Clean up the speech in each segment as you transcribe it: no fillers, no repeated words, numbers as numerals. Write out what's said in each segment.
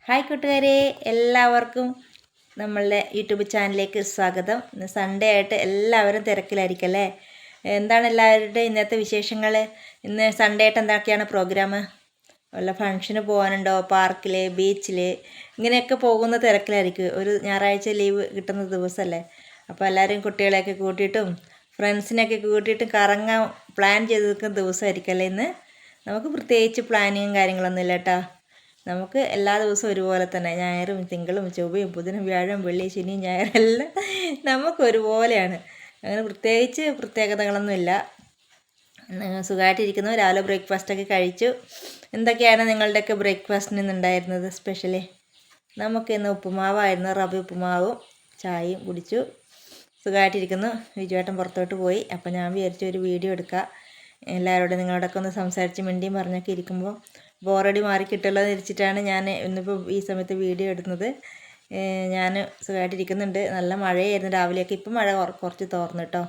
Hi കൂട്ടുകാരെ, എല്ലാവർക്കും നമ്മളുടെ യൂട്യൂബ് ചാനലിലേക്ക് സ്വാഗതം. ഇന്ന് സൺഡേ ആയിട്ട് എല്ലാവരും തിരക്കിലായിരിക്കും അല്ലേ? എന്താണ് എല്ലാവരുടെയും ഇന്നത്തെ വിശേഷങ്ങൾ? ഇന്ന് സൺഡേ ആയിട്ട് എന്തൊക്കെയാണ് പ്രോഗ്രാം? വല്ല ഫംഗ്ഷന് പോകാനുണ്ടോ? പാർക്കിൽ, ബീച്ചിൽ ഇങ്ങനെയൊക്കെ പോകുന്ന തിരക്കിലായിരിക്കും. ഒരു ഞായറാഴ്ച ലീവ് കിട്ടുന്ന ദിവസമല്ലേ? അപ്പോൾ എല്ലാവരും കുട്ടികളെയൊക്കെ കൂട്ടിയിട്ടും ഫ്രണ്ട്സിനെയൊക്കെ കൂട്ടിയിട്ടും കറങ്ങാൻ പ്ലാൻ ചെയ്ത് നിൽക്കുന്ന ദിവസമായിരിക്കും അല്ലേ ഇന്ന്? നമുക്ക് പ്രത്യേകിച്ച് പ്ലാനിങ്ങും കാര്യങ്ങളൊന്നും ഇല്ല കേട്ടോ. നമുക്ക് എല്ലാ ദിവസവും ഒരുപോലെ തന്നെ, ഞായറും തിങ്കളും ചൊവ്വയും ബുധനും വ്യാഴം വെള്ളി ശനി ഞായറെല്ലാം നമുക്ക് ഒരുപോലെയാണ്. അങ്ങനെ പ്രത്യേകിച്ച് പ്രത്യേകതകളൊന്നുമില്ല. സുഖമായിട്ടിരിക്കുന്നു. രാവിലെ ബ്രേക്ക്ഫാസ്റ്റൊക്കെ കഴിച്ചു. എന്തൊക്കെയാണ് നിങ്ങളുടെയൊക്കെ ബ്രേക്ക്ഫാസ്റ്റിന് ഇന്നുണ്ടായിരുന്നത് സ്പെഷ്യലി? നമുക്കിന്ന് ഉപ്പുമാവായിരുന്നു. റവ ഉപ്പുമാവും ചായയും കുടിച്ചു. സുഖമായിട്ടിരിക്കുന്നു. വിജുവേട്ടൻ പുറത്തോട്ട് പോയി. അപ്പോൾ ഞാൻ വിചാരിച്ചു ഒരു വീഡിയോ എടുക്കാം. എല്ലാവരോടും നിങ്ങളോടൊക്കെ ഒന്ന് സംസാരിച്ച് മിണ്ടിയും പറഞ്ഞൊക്കെ ഇരിക്കുമ്പോൾ ബോറടി മാറി കിട്ടുമല്ലോ എന്ന് വെച്ചിട്ടാണ് ഞാൻ ഇന്നിപ്പോൾ ഈ സമയത്ത് വീഡിയോ എടുക്കുന്നത്. ഞാൻ സുഖമായിട്ടിരിക്കുന്നുണ്ട്. നല്ല മഴയായിരുന്നു രാവിലെയൊക്കെ. ഇപ്പം മഴ കുറച്ച് തോർന്നു കേട്ടോ.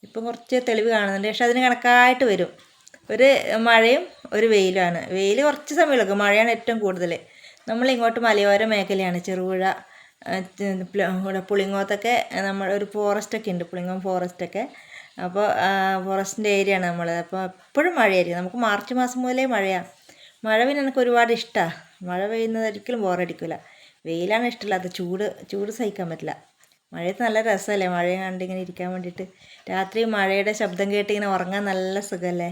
ഇപ്പം കുറച്ച് തെളിവ് കാണുന്നുണ്ട്. പക്ഷെ അതിന് കണക്കായിട്ട് വരും. ഒരു മഴയും ഒരു വെയിലുമാണ്. വെയിൽ കുറച്ച് സമയമുള്ളൂ. മഴയാണ് ഏറ്റവും കൂടുതൽ. നമ്മളിങ്ങോട്ട് മലയോര മേഖലയാണ്. ചെറുപുഴ, പുളിങ്ങോത്തൊക്കെ നമ്മൾ ഒരു ഫോറസ്റ്റൊക്കെ ഉണ്ട്, പുളിങ്ങോം ഫോറസ്റ്റൊക്കെ. അപ്പോൾ ഫോറസ്റ്റിൻ്റെ ഏരിയയാണ് നമ്മൾ. അപ്പോൾ എപ്പോഴും മഴയായിരിക്കും. നമുക്ക് മാർച്ച് മാസം മുതലേ മഴയാണ്. മഴ പിന്നെ എനിക്ക് ഒരുപാട് ഇഷ്ടമാണ്. മഴ പെയ്യുന്നത് ഒരിക്കലും ബോറടിക്കില്ല. വെയിലാണ് ഇഷ്ടമില്ലാത്ത. ചൂട് സഹിക്കാൻ പറ്റില്ല. മഴയത്ത് നല്ല രസമല്ലേ മഴ കണ്ടിങ്ങനെ ഇരിക്കാൻ വേണ്ടിയിട്ട്. രാത്രി മഴയുടെ ശബ്ദം കേട്ട് ഇങ്ങനെ ഉറങ്ങാൻ നല്ല സുഖമല്ലേ?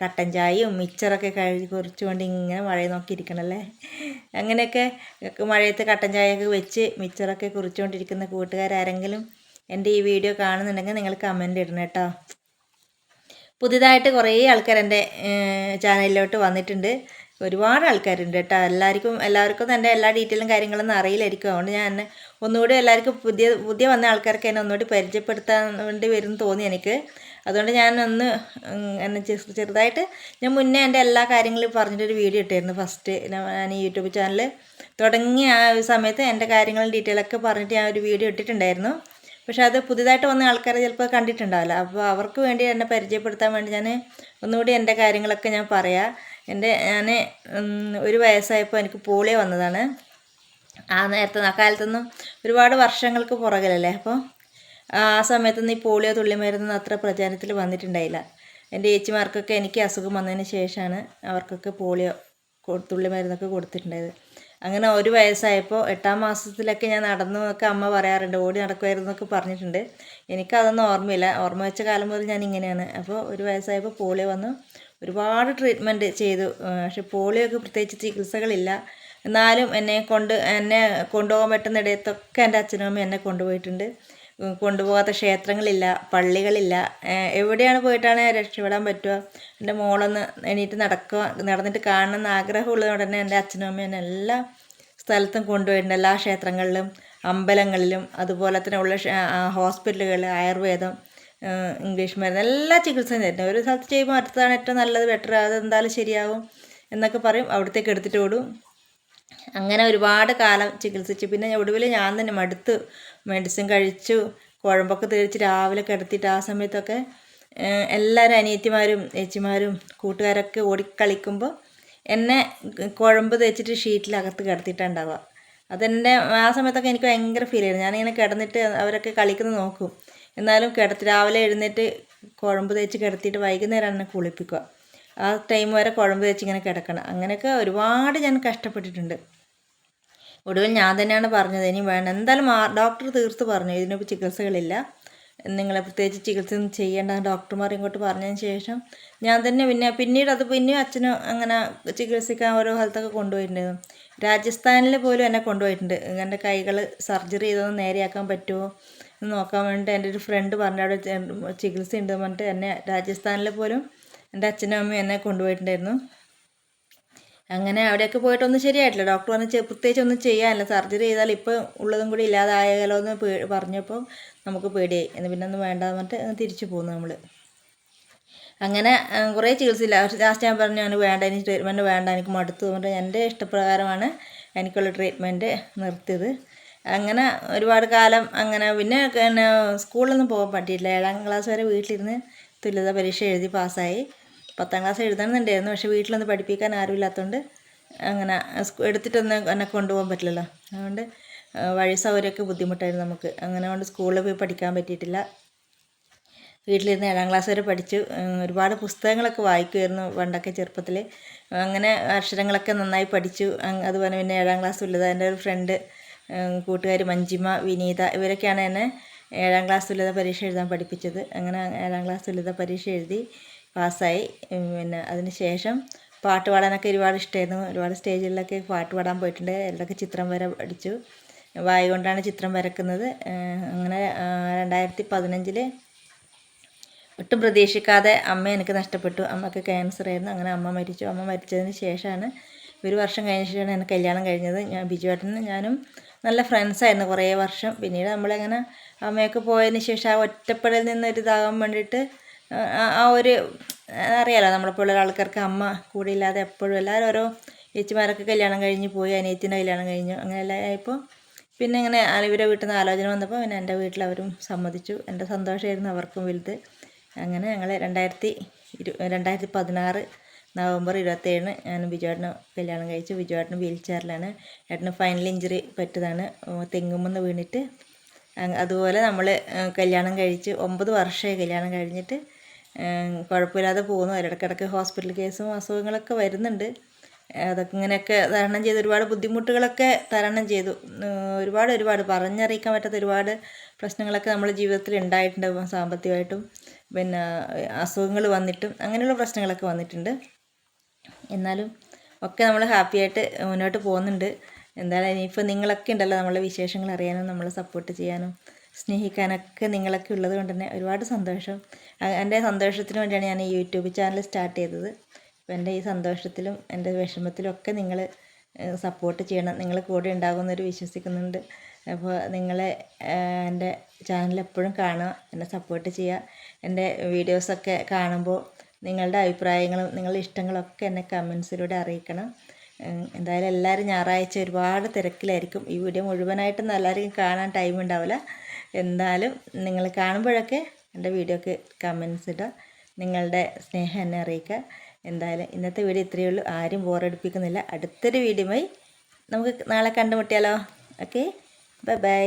കട്ടൻ ചായയും മിച്ചറൊക്കെ കുറിച്ചുകൊണ്ട് ഇങ്ങനെ മഴയെ നോക്കിയിരിക്കണമല്ലേ? അങ്ങനെയൊക്കെ മഴയത്ത് കട്ടൻ ചായയൊക്കെ വെച്ച് മിച്ചറൊക്കെ കുറിച്ചുകൊണ്ടിരിക്കുന്ന കൂട്ടുകാരാരെങ്കിലും എൻ്റെ ഈ വീഡിയോ കാണുന്നുണ്ടെങ്കിൽ നിങ്ങൾ കമൻ്റ് ഇടണം കേട്ടോ. പുതിയതായിട്ട് കുറേ ആൾക്കാർ എൻ്റെ ചാനലിലോട്ട് വന്നിട്ടുണ്ട്. ഒരുപാട് ആൾക്കാരുണ്ട് കേട്ടോ. എല്ലാവർക്കും എൻ്റെ എല്ലാ ഡീറ്റെയിലും കാര്യങ്ങളൊന്നും അറിയില്ലായിരിക്കും. അതുകൊണ്ട് ഞാൻ എന്നെ ഒന്നുകൂടി എല്ലാവർക്കും പുതിയ വന്ന ആൾക്കാർക്ക് എന്നെ ഒന്നുകൂടി പരിചയപ്പെടുത്താൻ വേണ്ടി വരും തോന്നി എനിക്ക്. അതുകൊണ്ട് ഞാനൊന്ന് എന്നെ ചെറുതായിട്ട് ഞാൻ മുന്നേ എൻ്റെ എല്ലാ കാര്യങ്ങളും പറഞ്ഞിട്ടൊരു വീഡിയോ ഇട്ടായിരുന്നു. ഫസ്റ്റ് ഞാൻ ഈ യൂട്യൂബ് ചാനൽ തുടങ്ങിയ ആ ഒരു സമയത്ത് എൻ്റെ കാര്യങ്ങളും ഡീറ്റെയിലൊക്കെ പറഞ്ഞിട്ട് ഞാൻ ഒരു വീഡിയോ ഇട്ടിട്ടുണ്ടായിരുന്നു. പക്ഷെ അത് പുതിയതായിട്ട് വന്ന ആൾക്കാരെ ചിലപ്പോൾ കണ്ടിട്ടുണ്ടാവില്ല. അപ്പോൾ അവർക്ക് വേണ്ടി എന്നെ പരിചയപ്പെടുത്താൻ വേണ്ടി ഞാൻ ഒന്നുകൂടി എൻ്റെ കാര്യങ്ങളൊക്കെ ഞാൻ പറയാം. ഞാൻ 1 വയസ്സായപ്പോൾ എനിക്ക് പോളിയോ വന്നതാണ്. ആ കാലത്തൊന്നും ഒരുപാട് വർഷങ്ങൾക്ക് പുറകിലല്ലേ. അപ്പോൾ ആ സമയത്തൊന്നും ഈ പോളിയോ തുള്ളിമരുന്നൊന്നും അത്ര പ്രചാരത്തിൽ വന്നിട്ടുണ്ടായില്ല. എൻ്റെ ചേച്ചിമാർക്കൊക്കെ എനിക്ക് അസുഖം വന്നതിന് ശേഷമാണ് അവർക്കൊക്കെ പോളിയോ തുള്ളിമരുന്നൊക്കെ കൊടുത്തിട്ടുണ്ടായത്. അങ്ങനെ 1 വയസ്സായപ്പോൾ 8ാം മാസത്തിലൊക്കെ ഞാൻ നടന്നു എന്നൊക്കെ അമ്മ പറയാറുണ്ട്. ഓടി നടക്കുമായിരുന്നു എന്നൊക്കെ പറഞ്ഞിട്ടുണ്ട്. എനിക്കതൊന്നും ഓർമ്മയില്ല. ഓർമ്മ വെച്ച കാലം മുതൽ ഞാൻ ഇങ്ങനെയാണ്. അപ്പോൾ 1 വയസ്സായപ്പോൾ പോളിയോ വന്നു. ഒരുപാട് ട്രീറ്റ്മെൻറ്റ് ചെയ്തു. പക്ഷെ പോളിയോക്ക് പ്രത്യേകിച്ച് ചികിത്സകളില്ല. എന്നാലും എന്നെ കൊണ്ടുപോകാൻ പറ്റുന്ന ഇടത്തൊക്കെ എൻ്റെ അച്ഛനും അമ്മയും എന്നെ കൊണ്ടുപോയിട്ടുണ്ട്. കൊണ്ടുപോകാത്ത ക്ഷേത്രങ്ങളില്ല, പള്ളികളില്ല. എവിടെയാണ് പോയിട്ടാണ് രക്ഷപ്പെടാൻ പറ്റുക? എൻ്റെ മോളൊന്ന് എണീറ്റ് നടന്നിട്ട് കാണണമെന്ന് ആഗ്രഹമുള്ളതുകൊണ്ട് തന്നെ എൻ്റെ അച്ഛനും അമ്മയും എന്നെ എല്ലാ സ്ഥലത്തും കൊണ്ടുപോയിട്ടുണ്ട്. എല്ലാ ക്ഷേത്രങ്ങളിലും അമ്പലങ്ങളിലും അതുപോലെ തന്നെ ഉള്ള ഹോസ്പിറ്റലുകൾ, ആയുർവേദം, ഇംഗ്ലീഷ് മരുന്ന്, എല്ലാ ചികിത്സയും തരുന്നത്. ഒരു സ്ഥലത്ത് ചെയ്യുമ്പോൾ അടുത്തതാണ് ഏറ്റവും നല്ലത്, ബെറ്റർ, അതെന്തായാലും ശരിയാവും എന്നൊക്കെ പറയും. അവിടത്തേക്ക് എടുത്തിട്ട് ഓടും. അങ്ങനെ ഒരുപാട് കാലം ചികിത്സിച്ചു. പിന്നെ ഒടുവിൽ ഞാൻ തന്നെ മടുത്ത് മെഡിസിൻ കഴിച്ചു. കുഴമ്പൊക്കെ തേച്ച് രാവിലെ കിടത്തിയിട്ട് ആ സമയത്തൊക്കെ എല്ലാവരും അനിയത്തിമാരും ചേച്ചിമാരും കൂട്ടുകാരൊക്കെ ഓടിക്കളിക്കുമ്പോൾ എന്നെ കുഴമ്പ് തേച്ചിട്ട് ഷീറ്റിലകത്ത് കിടത്തിയിട്ടുണ്ടാവുക. അതെൻ്റെ ആ സമയത്തൊക്കെ എനിക്ക് ഭയങ്കര ഫീൽ ആയിരുന്നു. ഞാനിങ്ങനെ കിടന്നിട്ട് അവരൊക്കെ കളിക്കുന്നത് നോക്കും. എന്നാലും രാവിലെ എഴുന്നേറ്റ് കുഴമ്പ് തേച്ച് കിടത്തിയിട്ട് വൈകുന്നേരം എന്നെ കുളിപ്പിക്കുക. ആ ടൈം വരെ കുഴമ്പ് തേച്ച് ഇങ്ങനെ കിടക്കണം. അങ്ങനെയൊക്കെ ഒരുപാട് ഞാൻ കഷ്ടപ്പെട്ടിട്ടുണ്ട്. ഒടുവിൽ ഞാൻ തന്നെയാണ് പറഞ്ഞത്, ഇനി വേണം എന്തായാലും ഡോക്ടർ തീർത്ത് പറഞ്ഞു ഇതിനിപ്പോൾ ചികിത്സകളില്ല, നിങ്ങളെ പ്രത്യേകിച്ച് ചികിത്സ ഒന്നും ചെയ്യേണ്ട ഡോക്ടർമാർ ഇങ്ങോട്ട് പറഞ്ഞതിന് ശേഷം ഞാൻ തന്നെ പിന്നീട് പിന്നെയും അച്ഛനും അങ്ങനെ ചികിത്സിക്കാൻ ഓരോ സ്ഥലത്തൊക്കെ കൊണ്ടുപോയിട്ടുണ്ടായിരുന്നു. രാജസ്ഥാനിൽ പോലും എന്നെ കൊണ്ടുപോയിട്ടുണ്ട്. എൻ്റെ കൈകൾ സർജറി ചെയ്തൊന്ന് നേരെയാക്കാൻ പറ്റുമോ എന്ന് നോക്കാൻ വേണ്ടിയിട്ട് എൻ്റെ ഒരു ഫ്രണ്ട് പറഞ്ഞു അവിടെ ചികിത്സ ഉണ്ടെന്ന് പറഞ്ഞിട്ട് എന്നെ രാജസ്ഥാനിൽ പോലും എൻ്റെ അച്ഛനും അമ്മയും എന്നെ കൊണ്ടുപോയിട്ടുണ്ടായിരുന്നു. അങ്ങനെ അവിടെയൊക്കെ പോയിട്ടൊന്നും ശരിയായിട്ടില്ല. ഡോക്ടർ പറഞ്ഞ് പ്രത്യേകിച്ച് ഒന്നും ചെയ്യാനില്ല, സർജറി ചെയ്താൽ ഇപ്പോൾ ഉള്ളതും കൂടി ഇല്ലാതായാലോ എന്ന് പറഞ്ഞപ്പോൾ നമുക്ക് പേടിയായി. എന്ന് പിന്നെ ഒന്നും വേണ്ടാന്ന് പറഞ്ഞിട്ട് തിരിച്ചു പോന്നു നമ്മൾ. അങ്ങനെ കുറേ ചികിത്സയില്ല. ലാസ്റ്റ് ഞാൻ പറഞ്ഞു വേണ്ട, എനിക്ക് ട്രീറ്റ്മെൻറ്റ് വേണ്ട, എനിക്ക് മടുത്തു പറഞ്ഞിട്ട് എൻ്റെ ഇഷ്ടപ്രകാരമാണ് എനിക്കുള്ള ട്രീറ്റ്മെൻറ്റ് നിർത്തിയത്. അങ്ങനെ ഒരുപാട് കാലം അങ്ങനെ പിന്നെ സ്കൂളിലൊന്നും പോകാൻ പറ്റിയില്ല. 7ാം ക്ലാസ് വരെ വീട്ടിലിരുന്ന് തുല്യതാ പരീക്ഷ എഴുതി പാസ്സായി. 10ാം ക്ലാസ് എഴുതണമെന്നുണ്ടായിരുന്നു. പക്ഷേ വീട്ടിലൊന്ന് പഠിപ്പിക്കാൻ ആരുമില്ലാത്തതുകൊണ്ട് അങ്ങനെ എടുത്തിട്ടൊന്നും എന്നെ കൊണ്ടുപോകാൻ പറ്റില്ലല്ലോ. അതുകൊണ്ട് വഴി സൗകര്യമൊക്കെ ബുദ്ധിമുട്ടായിരുന്നു നമുക്ക്. അങ്ങനെ കൊണ്ട് സ്കൂളിൽ പോയി പഠിക്കാൻ പറ്റിയിട്ടില്ല. വീട്ടിലിരുന്ന് 7ാം ക്ലാസ് വരെ പഠിച്ചു. ഒരുപാട് പുസ്തകങ്ങളൊക്കെ വായിക്കുമായിരുന്നു പണ്ടൊക്കെ ചെറുപ്പത്തിൽ. അങ്ങനെ അക്ഷരങ്ങളൊക്കെ നന്നായി പഠിച്ചു. അതുപോലെ പിന്നെ 7ാം ക്ലാസ് തുല്യത, എൻ്റെ ഒരു ഫ്രണ്ട് കൂട്ടുകാർ മഞ്ജിമ, വിനീത ഇവരൊക്കെയാണ് എന്നെ 7ാം ക്ലാസ് തുല്യത പരീക്ഷ എഴുതാൻ പഠിപ്പിച്ചത്. അങ്ങനെ 7ാം ക്ലാസ് തുല്യത പരീക്ഷ എഴുതി പാസ്സായി. പിന്നെ അതിന് ശേഷം പാട്ട് പാടാനൊക്കെ ഒരുപാട് ഇഷ്ടമായിരുന്നു. ഒരുപാട് സ്റ്റേജുകളിലൊക്കെ പാട്ട് പാടാൻ പോയിട്ടുണ്ട്. അതിലൊക്കെ ചിത്രം വര പഠിച്ചു. വായ കൊണ്ടാണ് ചിത്രം വരക്കുന്നത്. അങ്ങനെ 2015 ഒട്ടും പ്രതീക്ഷിക്കാതെ അമ്മ എനിക്ക് നഷ്ടപ്പെട്ടു. അമ്മക്ക് ക്യാൻസർ ആയിരുന്നു. അങ്ങനെ അമ്മ മരിച്ചു. അമ്മ മരിച്ചതിന് ശേഷമാണ്, ഒരു വർഷം കഴിഞ്ഞ ശേഷമാണ് എനിക്ക് കല്യാണം കഴിഞ്ഞത്. ബിജുവേട്ടനും ഞാനും നല്ല ഫ്രണ്ട്സായിരുന്നു കുറേ വർഷം. പിന്നീട് നമ്മളങ്ങനെ അമ്മയൊക്കെ പോയതിന് ശേഷം ആ ഒറ്റപ്പെടലിൽ നിന്നൊരു ഇതാകാൻ വേണ്ടിയിട്ട് ആ ഒരു അറിയാലോ, നമ്മളെപ്പോലുള്ള ആൾക്കാർക്ക് അമ്മ കൂടെ ഇല്ലാതെ എപ്പോഴും എല്ലാവരും ഓരോ ചേച്ചിമാരൊക്കെ കല്യാണം കഴിഞ്ഞ് പോയി, അനിയത്തിൻ്റെ കല്യാണം കഴിഞ്ഞു, അങ്ങനെ എല്ലാം ആയപ്പോൾ പിന്നെ ഇങ്ങനെ ഇവരെ വീട്ടിൽ നിന്ന് ആലോചന വന്നപ്പോൾ പിന്നെ എൻ്റെ വീട്ടിൽ അവരും സമ്മതിച്ചു. എൻ്റെ സന്തോഷമായിരുന്നു അവർക്കും വലുത്. അങ്ങനെ ഞങ്ങൾ 2016 നവംബർ 27 ഞാൻ ബിജുവേട്ടനെ കല്യാണം കഴിച്ചു. ബിജുവേട്ടന് വീൽ ചെയറിലാണ്. ഏട്ടന് ഫൈനൽ ഇഞ്ചുറി പറ്റിയതാണ്, തെങ്ങുമെന്ന് വീണിട്ട്. അതുപോലെ നമ്മൾ കല്യാണം കഴിച്ച് 9 വർഷമായി കല്യാണം കഴിഞ്ഞിട്ട്. കുഴപ്പമില്ലാതെ പോകുന്നു. ഇടയ്ക്കിടയ്ക്ക് ഹോസ്പിറ്റൽ കേസും അസുഖങ്ങളൊക്കെ വരുന്നുണ്ട്. അതൊക്കെ ഇങ്ങനെയൊക്കെ തരണം ചെയ്ത്, ഒരുപാട് ബുദ്ധിമുട്ടുകളൊക്കെ തരണം ചെയ്തു. ഒരുപാട് പറഞ്ഞറിയിക്കാൻ പറ്റാത്ത ഒരുപാട് പ്രശ്നങ്ങളൊക്കെ നമ്മുടെ ജീവിതത്തിൽ ഉണ്ടായിട്ടുണ്ട്. സാമ്പത്തികമായിട്ടും പിന്നെ അസുഖങ്ങൾ വന്നിട്ടും അങ്ങനെയുള്ള പ്രശ്നങ്ങളൊക്കെ വന്നിട്ടുണ്ട്. എന്നാലും ഒക്കെ നമ്മൾ ഹാപ്പിയായിട്ട് മുന്നോട്ട് പോകുന്നുണ്ട്. എന്തായാലും ഇനിയിപ്പോൾ നിങ്ങളൊക്കെ ഉണ്ടല്ലോ നമ്മളെ വിശേഷങ്ങൾ അറിയാനും നമ്മളെ സപ്പോർട്ട് ചെയ്യാനും സ്നേഹിക്കാനൊക്കെ നിങ്ങളൊക്കെ ഉള്ളത് കൊണ്ട് തന്നെ ഒരുപാട് സന്തോഷം. എൻ്റെ സന്തോഷത്തിന് വേണ്ടിയാണ് ഞാൻ ഈ യൂട്യൂബ് ചാനൽ സ്റ്റാർട്ട് ചെയ്തത്. അപ്പോൾ എൻ്റെ ഈ സന്തോഷത്തിലും എൻ്റെ വിഷമത്തിലും ഒക്കെ നിങ്ങൾ സപ്പോർട്ട് ചെയ്യണം. നിങ്ങൾ കൂടെ ഉണ്ടാകുമെന്നൊരു വിശ്വസിക്കുന്നുണ്ട്. അപ്പോൾ നിങ്ങളെ എൻ്റെ ചാനൽ എപ്പോഴും കാണുക, എന്നെ സപ്പോർട്ട് ചെയ്യുക. എൻ്റെ വീഡിയോസൊക്കെ കാണുമ്പോൾ നിങ്ങളുടെ അഭിപ്രായങ്ങളും നിങ്ങളുടെ ഇഷ്ടങ്ങളൊക്കെ എന്നെ കമൻസിലൂടെ അറിയിക്കണം. എന്തായാലും എല്ലാവരും ഞായറാഴ്ച ഒരുപാട് തിരക്കിലായിരിക്കും. ഈ വീഡിയോ മുഴുവനായിട്ടൊന്നും എല്ലാവർക്കും കാണാൻ ടൈം ഉണ്ടാവില്ല. എന്തായാലും നിങ്ങൾ കാണുമ്പോഴൊക്കെ എൻ്റെ വീഡിയോക്ക് കമൻസ് ഇടുക, നിങ്ങളുടെ സ്നേഹം എന്നെ അറിയിക്കുക. എന്തായാലും ഇന്നത്തെ വീഡിയോ ഇത്രയേ ഉള്ളൂ. ആരും ബോറടിപ്പിക്കുന്നില്ല. അടുത്തൊരു വീഡിയോയുമായി നമുക്ക് നാളെ കണ്ടുമുട്ടിയാലോ. Okay, bye bye.